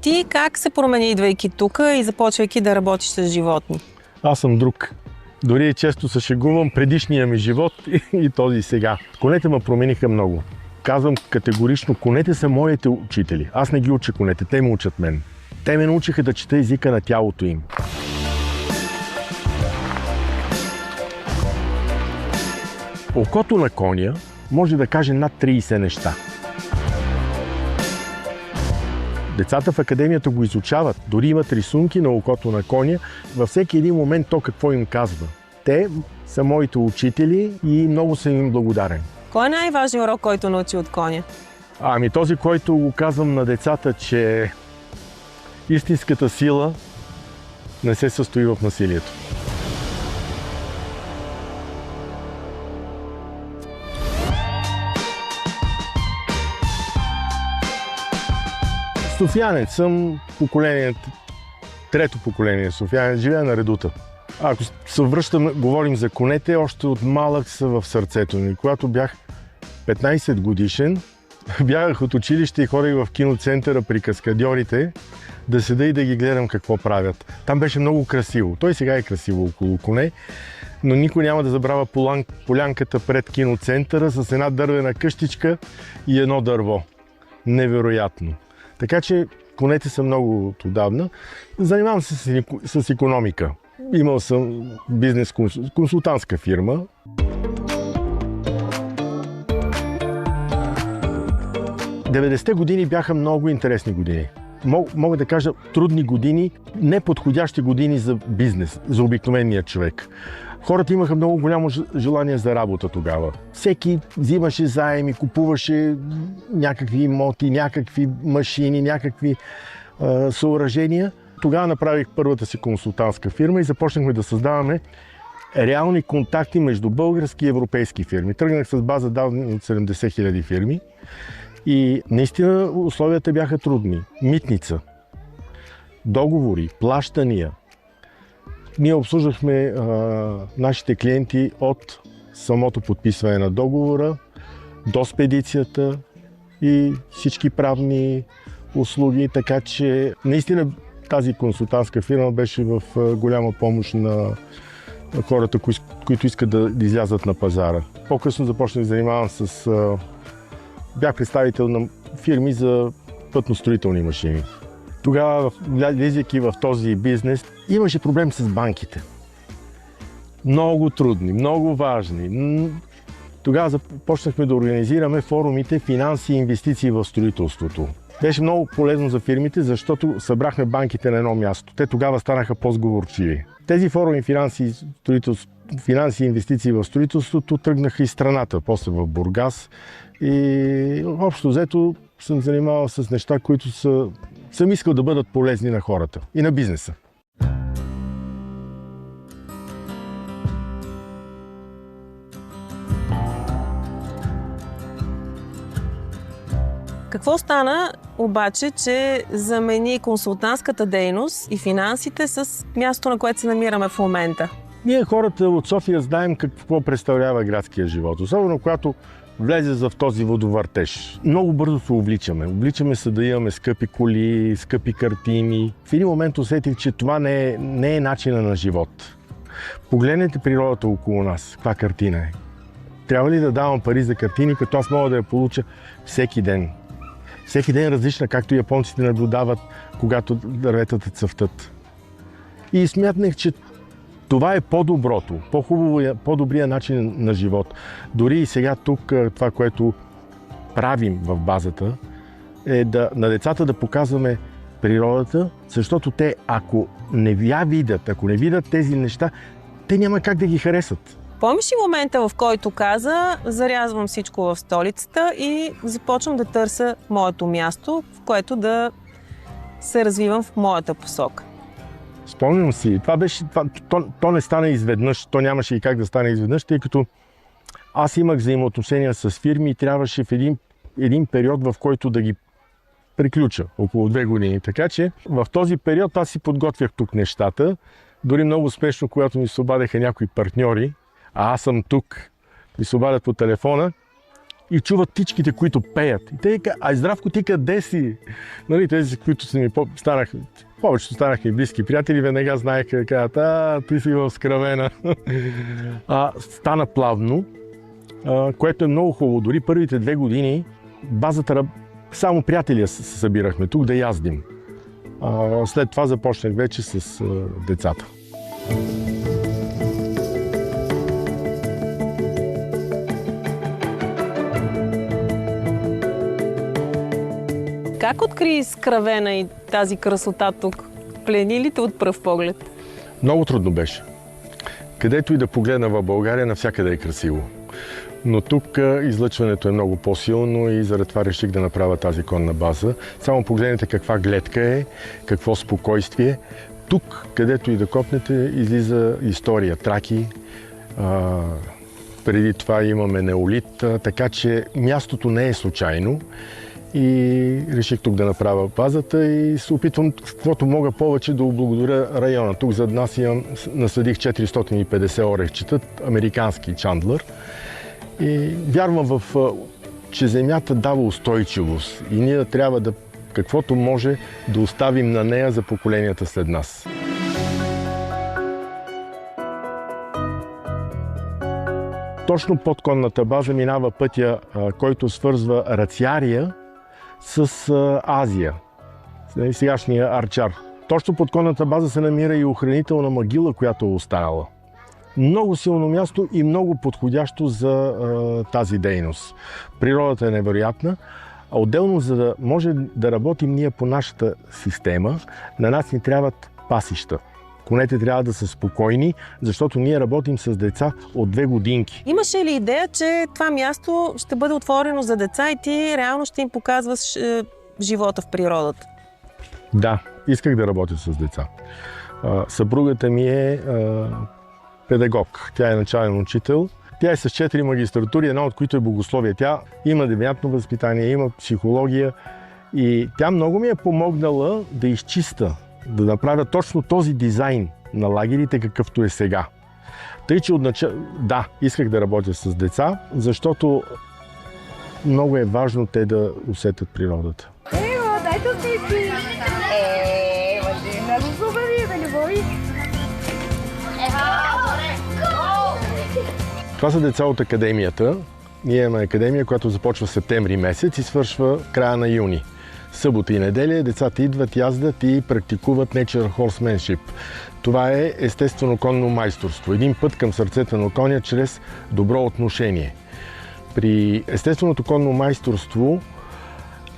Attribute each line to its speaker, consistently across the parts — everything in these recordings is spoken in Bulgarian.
Speaker 1: ти как се промени, идвайки тук и започвайки да работиш с животни?
Speaker 2: Аз съм друг. Дори често се шегувам предишния ми живот и този сега. Конете ме промениха много. Казвам категорично, конете са моите учители. Аз не ги уча конете, те ме учат мен. Те ме научиха да чета езика на тялото им. Окото на коня може да каже над 30 неща. Децата в академията го изучават, дори имат рисунки на окото на коня. Във всеки един момент то какво им казва. Те са моите учители и много съм им благодарен.
Speaker 1: Кой е най-важният урок, който научи от коня?
Speaker 2: Ами този, който го казвам на децата, че истинската сила не се състои в насилието. Софиянец съм, трето поколение софиянец, живея на Редута. Ако се връщам, говорим за конете, още от малък са в сърцето ми. Когато бях 15 годишен, бягах от училище и ходих в киноцентъра при каскадьорите да седа и да ги гледам какво правят. Там беше много красиво. Той сега е красиво около коне, но никой няма да забравя полянката пред киноцентъра с една дървена къщичка и едно дърво. Невероятно. Така че конете са много отдавна. Занимавам се с икономика. Имал съм бизнес консултантска фирма. Деветдесетте години бяха много интересни години. Мога да кажа трудни години, неподходящи години за бизнес, за обикновения човек. Хората имаха много голямо желание за работа тогава. Всеки взимаше заеми, купуваше някакви имоти, някакви машини, някакви съоръжения. Тогава направих първата си консултантска фирма и започнахме да създаваме реални контакти между български и европейски фирми. Тръгнах с база данни от 70 000 фирми и наистина условията бяха трудни. Митница, договори, плащания. Ние обслужвахме нашите клиенти от самото подписване на договора до спедицията и всички правни услуги, така че наистина тази консултантска фирма беше в голяма помощ на хората, които искат да излязат на пазара. По-късно започнах да занимавам бях представител на фирми за пътно-строителни машини. Тогава, влизайки в този бизнес, имаше проблем с банките. Много трудни, много важни. Тогава започнахме да организираме форумите финанси и инвестиции в строителството. Беше много полезно за фирмите, защото събрахме банките на едно място. Те тогава станаха по-сговорчиви. Тези форуми финанси и инвестиции в строителството тръгнаха из страната, после в Бургас. И общо взето съм занимавал с неща, които съм искал да бъдат полезни на хората и на бизнеса.
Speaker 1: Какво стана обаче, че замени консултантската дейност и финансите с място, на което се намираме в момента?
Speaker 2: Ние хората от София знаем какво представлява градския живот, особено когато влезе в този водовъртеж. Много бързо се увличаме. Увличаме се да имаме скъпи коли, скъпи картини. В един момент усетих, че това не е начина на живот. Погледнете природата около нас. Каква картина е? Трябва ли да давам пари за картини, като аз мога да я получа всеки ден? Всеки ден различна, както японците наблюдават, когато дърветата цъфтат. И смятнах, че това е по-доброто, по-добрия начин на живот. Дори и сега тук това, което правим в базата, е на децата да показваме природата, защото те, ако не я видят, ако не видят тези неща, те няма как да ги харесат.
Speaker 1: Помниш ли момента, в който каза, зарязвам всичко в столицата и започвам да търся моето място, в което да се развивам в моята посока?
Speaker 2: Спомням си, то не стана изведнъж, то нямаше и как да стане изведнъж, тъй като аз имах взаимоотношения с фирми и трябваше в един период, в който да ги приключа, около 2 години. Така че в този период аз си подготвях тук нещата. Дори много смешно, когато ми се обадеха някои партньори, а аз съм тук, ми се обадят по телефона и чуват птичките, които пеят. И те казват: ай, Здравко, ти къде си? Нали, тези, които са ми станаха, повечето станаха и близки приятели, веднага знаеха да казват: ти си в Скравена. Стана плавно, което е много хубаво. Дори първите 2 години базата, само приятели се събирахме тук да яздим. След това започнах вече с децата.
Speaker 1: Как откри Скравена и тази красота тук? Плени ли те от пръв поглед?
Speaker 2: Много трудно беше. Където и да погледна в България, навсякъде е красиво. Но тук излъчването е много по-силно и заради това реших да направя тази конна база. Само погледнете каква гледка е, какво спокойствие. Тук, където и да копнете, излиза история. Траки, преди това имаме неолит, така че мястото не е случайно. И реших тук да направя базата и се опитвам каквото мога повече да облагодаря района. Тук зад нас насъдих 450 орехчета, американски чандлър. И вярвам че земята дава устойчивост и ние трябва да, каквото може, да оставим на нея за поколенията след нас. Точно под конната база минава пътя, който свързва Рациария с Азия, сегашния Арчар. Точно под конната база се намира и охранителна могила, която е останала. Много силно място и много подходящо за тази дейност. Природата е невероятна. Отделно, за да може да работим ние по нашата система, на нас ни трябват пасища. Конете трябва да са спокойни, защото ние работим с деца от 2 годинки.
Speaker 1: Имаше ли идея, че това място ще бъде отворено за деца и ти реално ще им показваш живота в природата?
Speaker 2: Да, исках да работя с деца. Съпругата ми е педагог. Тя е начален учител. Тя е с 4 магистратури, една от които е богословие. Тя има девиантно възпитание, има психология и тя много ми е помогнала да изчиста, да направя точно този дизайн на лагерите, какъвто е сега. Тъй, че да, исках да работя с деца, защото много е важно те да усетят природата.
Speaker 3: Дайте си! Мъже, много хубави, да не бои!
Speaker 2: Това са деца от академията. Ние имаме академия, която започва в септември месец и свършва края на юни. Събота и неделя децата идват, яздат и практикуват Nature Horsemanship. Това е естествено конно майсторство. Един път към сърцето на коня чрез добро отношение. При естественото конно майсторство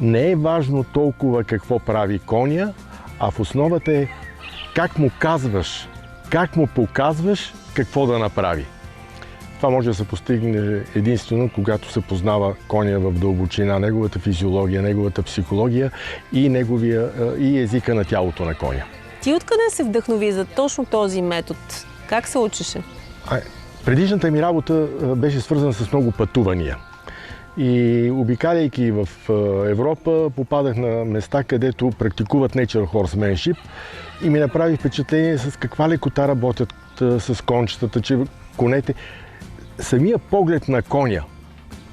Speaker 2: не е важно толкова какво прави коня, а в основата е как му казваш, как му показваш какво да направи. Това може да се постигне единствено, когато се познава коня в дълбочина, неговата физиология, неговата психология и езика на тялото на коня.
Speaker 1: Ти откъде се вдъхнови за точно този метод? Как се учеше?
Speaker 2: Предишната ми работа беше свързана с много пътувания. И обикаляйки в Европа, попадах на места, където практикуват Nature Horsemanship и ми направи впечатление с каква лекота работят с кончетата, че конете. Самия поглед на коня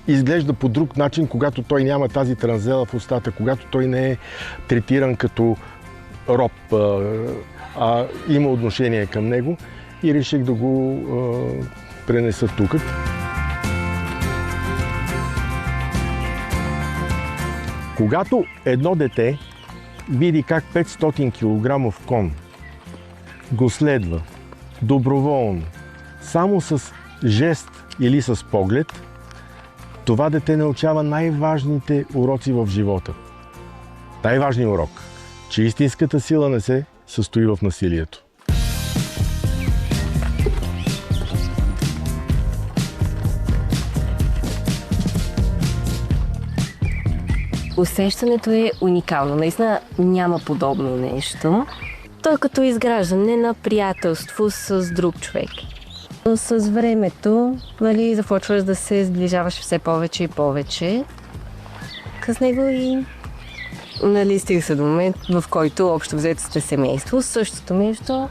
Speaker 2: изглежда по друг начин, когато той няма тази транзела в устата, когато той не е третиран като роб, а има отношение към него и реших да го пренеса тук. Когато едно дете види как 500 кг кон го следва доброволно, само с жест или с поглед, това дете научава най-важните уроци в живота. Най-важният урок, че истинската сила не се състои в насилието.
Speaker 4: Усещането е уникално. Наистина няма подобно нещо. То е като изграждане на приятелство с друг човек. С времето, започваш да се сближаваш все повече и повече с него и стига се до момент, в който общо взето сте семейство. Същото нещо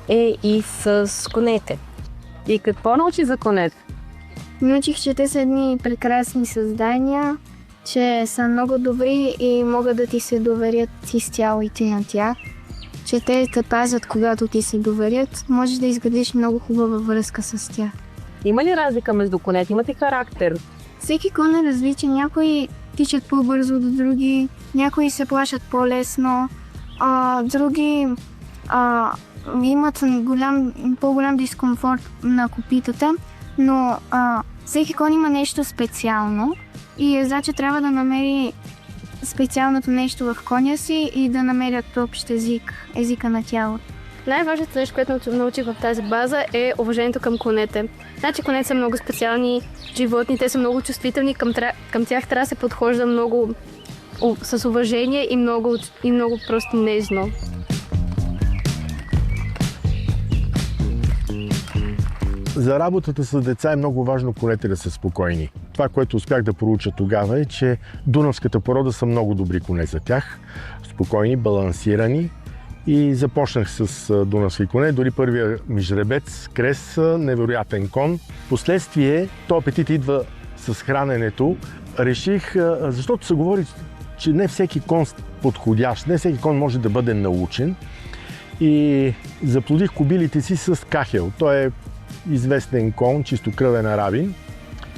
Speaker 4: е и с конете.
Speaker 1: И какво научи за конете?
Speaker 3: Научих, че те са едни прекрасни създания, че са много добри и могат да ти се доверят изцяло и ти на тях. Че те те пазят, когато ти се доверят, можеш да изградиш много хубава връзка с тях.
Speaker 1: Има ли разлика между конете? Имат ли характер?
Speaker 3: Всеки кон е различен. Някои тичат по-бързо от други, някои се плашат по-лесно, други имат по-голям дискомфорт на копитата, но всеки кон има нещо специално и езача трябва да намери специалното нещо в коня си и да намерят общ езика на тялото.
Speaker 5: Най-важното нещо, което научих в тази база, е уважението към конете. Значи конете са много специални животни, те са много чувствителни, към тях трябва да се подхожда много с уважение и много просто нежно.
Speaker 2: За работата с деца е много важно конете да са спокойни. Това, което успях да проуча тогава е, че дунавската порода са много добри коне за тях. Спокойни, балансирани. И започнах с дунавски коне. Дори първия ми жребец, Крес, невероятен кон. Последствие, то апетит идва с храненето. Реших, защото се говори, че не всеки кон подходящ, не всеки кон може да бъде научен. И заплодих кобилите си с Кахел. Той е известен кон, чистокръвен арабин.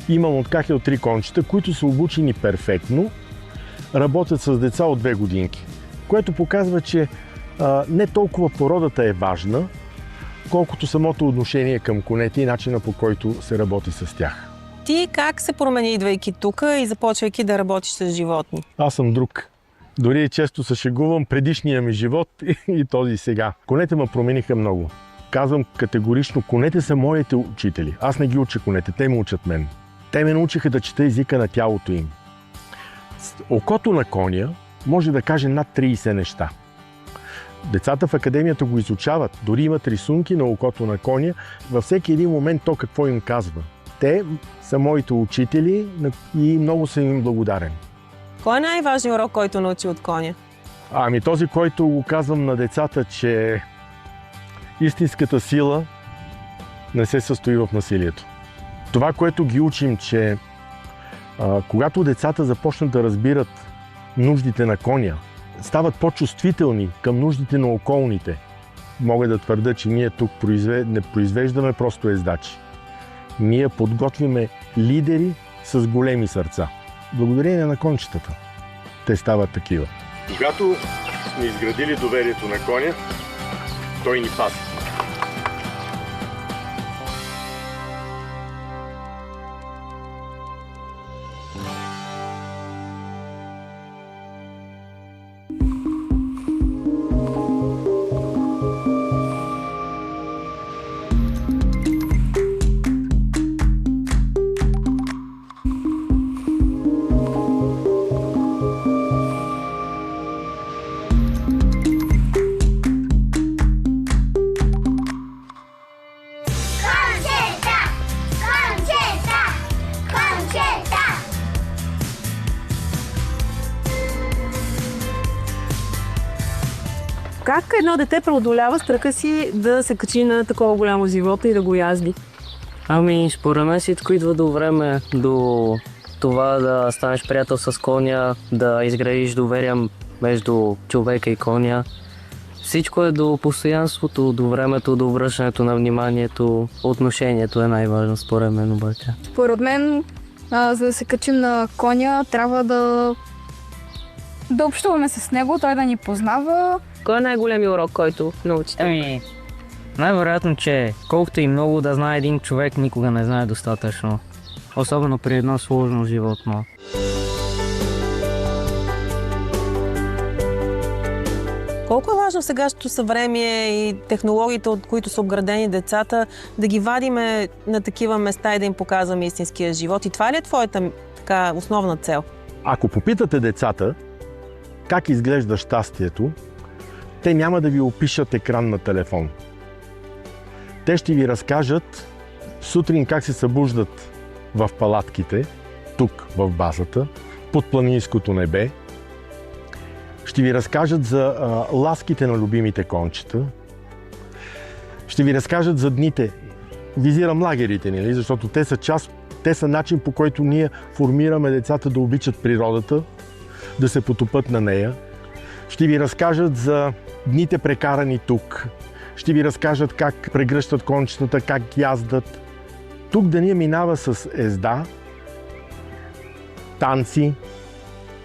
Speaker 2: Имам от Кахел 3 кончета, които са обучени перфектно, работят с деца от 2 годинки, което показва, че не толкова породата е важна, колкото самото отношение към конете и начина, по който се работи с тях.
Speaker 1: Ти как се промени, идвайки тук и започвайки да работиш с животни?
Speaker 2: Аз съм друг. Дори често се шегувам предишния ми живот и този сега. Конете ме промениха много. Казвам категорично, конете са моите учители. Аз не ги уча конете, те ме учат мен. Те ме научиха да чета езика на тялото им. Окото на коня може да каже над 30 неща. Децата в академията го изучават, дори имат рисунки на окото на коня, във всеки един момент то какво им казва. Те са моите учители и много съм им благодарен.
Speaker 1: Кой е най-важният урок, който научи от коня?
Speaker 2: Ами този, който го казвам на децата, че истинската сила не се състои в насилието. Това, което ги учим, че когато децата започнат да разбират нуждите на коня, стават по-чувствителни към нуждите на околните. Мога да твърда, че ние тук не произвеждаме просто ездачи. Ние подготвяме лидери с големи сърца. Благодарение на кончетата. Те стават такива. Когато сме изградили доверието на коня, той ни пази.
Speaker 1: Как едно дете преодолява страха си да се качи на такова голямо животно и да го язди?
Speaker 6: Ами, според мен всичко идва до време, до това да станеш приятел с коня, да изградиш доверие между човека и коня. Всичко е до постоянството, до времето, до връщането на вниманието. Отношението е най-важно според мен обаче.
Speaker 7: Според мен, за да се качим на коня, трябва да общуваме с него, той да ни познава.
Speaker 1: Кой е най-големият урок, който научите?
Speaker 6: Ами, най-вероятно, че колкото и много да знае един човек, никога не знае достатъчно. Особено при едно сложно животно.
Speaker 1: Колко е важно в сегашното съвремие и технологиите, от които са обградени децата, да ги вадиме на такива места и да им показваме истинския живот? И това ли е твоята основна цел?
Speaker 2: Ако попитате децата как изглежда щастието, те няма да ви опишат екран на телефон. Те ще ви разкажат сутрин как се събуждат в палатките, тук в базата, под планинското небе. Ще ви разкажат за ласките на любимите кончета. Ще ви разкажат за дните. Визирам лагерите, нали? Защото те са част Те са начин, по който ние формираме децата да обичат природата, да се потопат на нея. Ще ви разкажат за дните прекарани тук. Ще ви разкажат как прегръщат кончетата, как яздат. Тук деня минава с езда, танци,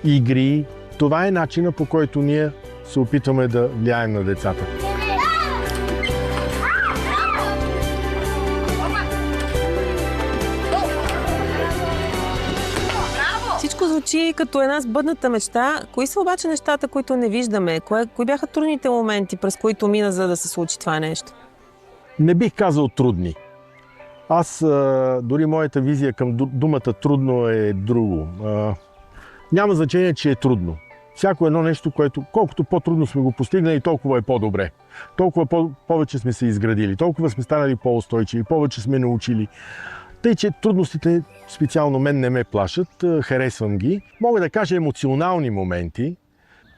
Speaker 2: игри. Това е начина, по който ние се опитваме да влияем на децата.
Speaker 1: Всичко звучи като една сбъдната мечта. Кои са обаче нещата, които не виждаме? Кои бяха трудните моменти, през които мина, за да се случи това нещо?
Speaker 2: Не бих казал трудни. Аз, дори моята визия към думата трудно е друго. Няма значение, че е трудно. Всяко едно нещо, което колкото по-трудно сме го постигнали, толкова е по-добре. Толкова повече сме се изградили, толкова сме станали по-устойчиви, повече сме научили. Тъй, че трудностите специално мен не ме плашат, харесвам ги. Мога да кажа емоционални моменти.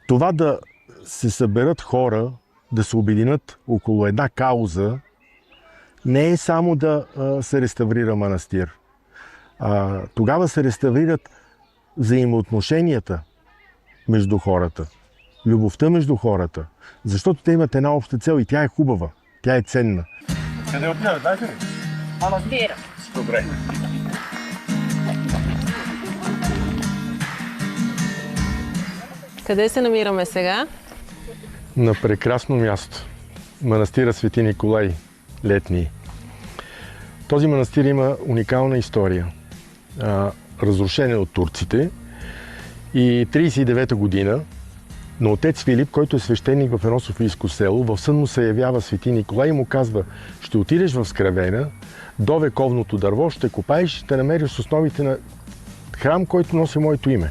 Speaker 2: Това да се съберат хора, да се обединят около една кауза, не е само да се реставрира манастир. Тогава се реставрират взаимоотношенията между хората, любовта между хората, защото те имат една обща цел и тя е хубава, тя е ценна. Къде отиваме, дайте ли? Манастира. Добре.
Speaker 1: Къде се намираме сега?
Speaker 2: На прекрасно място. Манастира Свети Николай, Летни. Този манастир има уникална история. Разрушен е от турците и 1939 година на отец Филип, който е свещеник в едно софийско село, в сън му се явява Свети Николай и му казва: ще отидеш в Скравена, до вековното дърво, ще копаеш и ще намериш основите на храм, който носи моето име.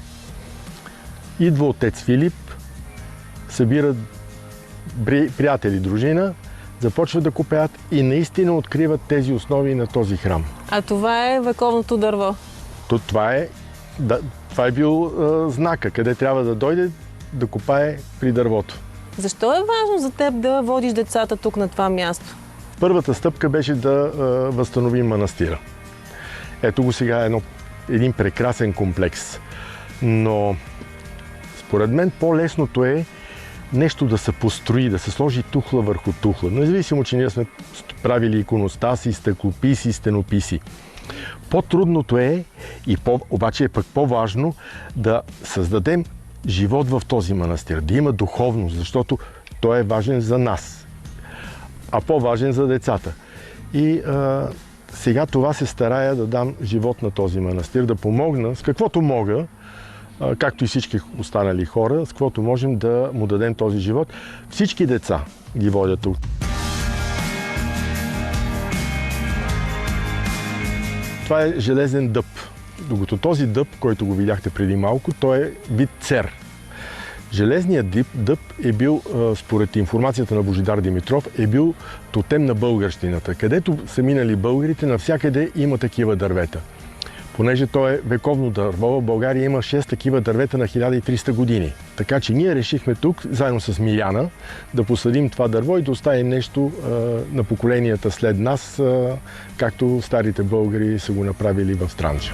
Speaker 2: Идва отец Филип, събира приятели, дружина, започват да копаят и наистина откриват тези основи на този храм.
Speaker 1: А това е вековното дърво?
Speaker 2: Това е бил знака, къде трябва да дойде да копае при дървото.
Speaker 1: Защо е важно за теб да водиш децата тук на това място?
Speaker 2: Първата стъпка беше да възстановим манастира. Ето го сега един прекрасен комплекс. Но според мен по-лесното е нещо да се построи, да се сложи тухла върху тухла. Независимо, че ние сме правили иконостаси, стъклописи, стенописи. По-трудното е, обаче е пък по-важно, да създадем живот в този манастир, да има духовност, защото той е важен за нас, а по-важен за децата. И сега това се старая да дам живот на този манастир, да помогна с каквото мога, както и всички останали хора, с каквото можем да му дадем този живот. Всички деца ги водят тук. Това е железен дъб. Докато този дъб, който го видяхте преди малко, той е вид цер. Железният дъб е бил, според информацията на Божидар Димитров, е бил тотем на българщината. Където са минали българите, навсякъде има такива дървета. Понеже то е вековно дърво, в България има 6 такива дървета на 1300 години. Така че ние решихме тук, заедно с Миляна, да посадим това дърво и да оставим нещо на поколенията след нас, както старите българи са го направили в Странджа.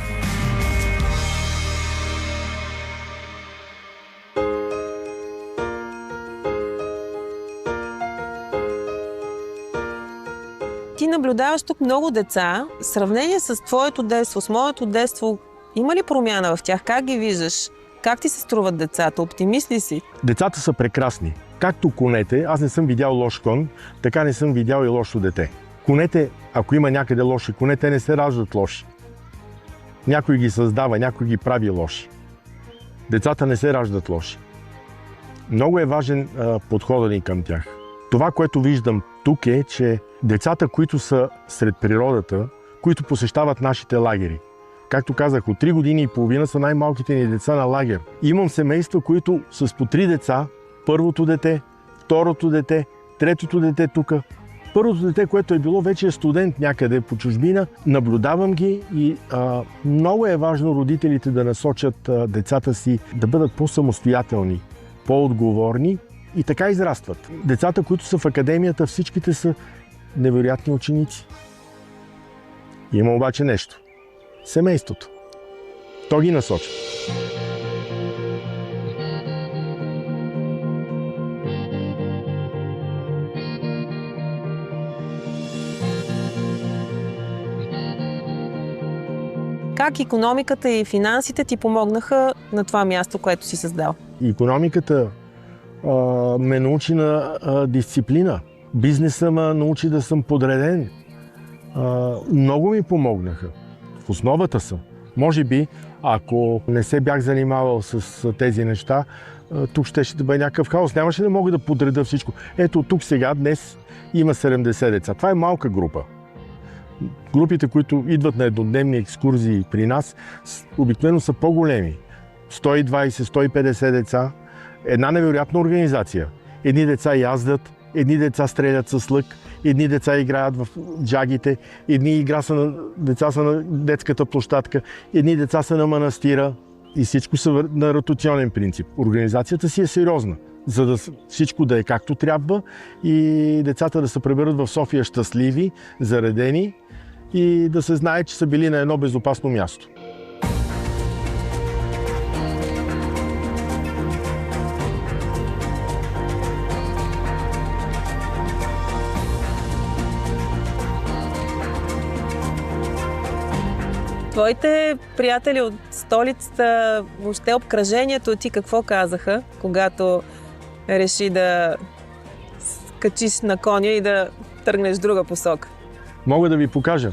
Speaker 1: Ти наблюдаваш тук много деца. В сравнение с твоето детство, с моето детство, има ли промяна в тях? Как ги виждаш? Как ти се струват децата? Оптимист ли си?
Speaker 2: Децата са прекрасни. Както конете, аз не съм видял лош кон, така не съм видял и лошо дете. Конете, ако има някъде лоши коне, те не се раждат лоши. Някой ги създава, някой ги прави лоши. Децата не се раждат лоши. Много е важен подходът ни към тях. Това, което виждам тук е, че децата, които са сред природата, които посещават нашите лагери. Както казах, от 3 години и половина са най-малките ни деца на лагер. Имам семейства, които с по 3 деца, първото дете, второто дете, третото дете тук. Първото дете, което е било, вече е студент някъде по чужбина. Наблюдавам ги и много е важно родителите да насочат децата си да бъдат по-самостоятелни, по-отговорни и така израстват. Децата, които са в академията, всичките са невероятни ученици. Има обаче нещо. Семейството. То ги насочва.
Speaker 1: Как икономиката и финансите ти помогнаха на това място, което си създал?
Speaker 2: Икономиката ме научи на дисциплина. Бизнеса ме научи да съм подреден. Много ми помогнаха. В основата са. Може би, ако не се бях занимавал с тези неща, тук ще да бъде някакъв хаос. Нямаше да мога да подреда всичко. Ето тук сега, днес има 70 деца. Това е малка група. Групите, които идват на еднодневни екскурзии при нас, обикновено са по-големи. 120-150 деца. Една невероятна организация. Едни деца яздат, едни деца стрелят с лък, едни деца играят в джагите, едни деца са на детската площадка, едни деца са на манастира и всичко са на ротационен принцип. Организацията си е сериозна, за да всичко да е както трябва и децата да се преберат в София щастливи, заредени и да се знае, че са били на едно безопасно място.
Speaker 1: Твоите приятели от столицата, въобще обкръжението ти какво казаха, когато реши да скачиш на коня и да тръгнеш в друга посока?
Speaker 2: Мога да ви покажа.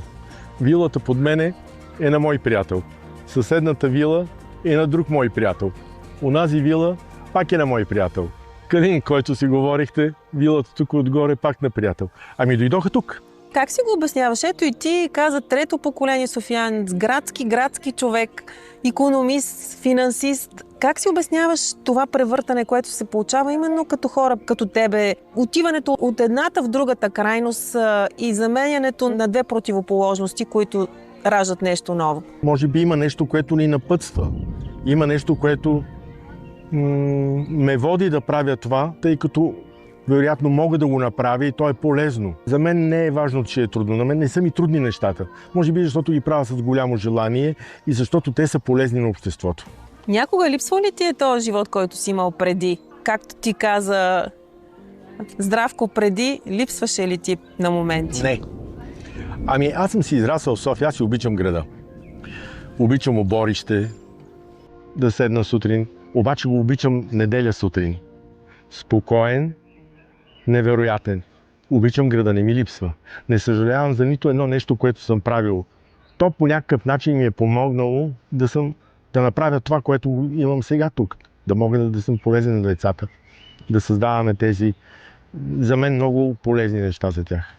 Speaker 2: Вилата под мене е на мой приятел. Съседната вила е на друг мой приятел. Онази вила пак е на мой приятел. Калин, който си говорихте, вилата тук отгоре пак на приятел. Ами дойдоха тук.
Speaker 1: Как си го обясняваш? Ето и ти каза трето поколение софиянец, градски човек, икономист, финансист. Как си обясняваш това превъртане, което се получава именно като хора, като тебе? Отиването от едната в другата крайност и заменянето на две противоположности, които раждат нещо ново.
Speaker 2: Може би има нещо, което ни напътства. Има нещо, което ме води да правя това, тъй като вероятно мога да го направя и то е полезно. За мен не е важно, че е трудно. На мен не са ми трудни нещата. Може би защото ги правя с голямо желание и защото те са полезни на обществото.
Speaker 1: Някога липсва ли ти е този живот, който си имал преди? Както ти каза Здравко преди, липсваше ли ти на моменти?
Speaker 2: Не. Ами аз съм си израсъл в София, аз си обичам града. Обичам оборище, да седна сутрин, обаче го обичам неделя сутрин. Спокоен, невероятен. Обичам града, не ми липсва. Не съжалявам за нито едно нещо, което съм правил. То по някакъв начин ми е помогнало да направя това, което имам сега тук. Да мога да съм полезен на децата. Да създаваме тези, за мен, много полезни неща за тях.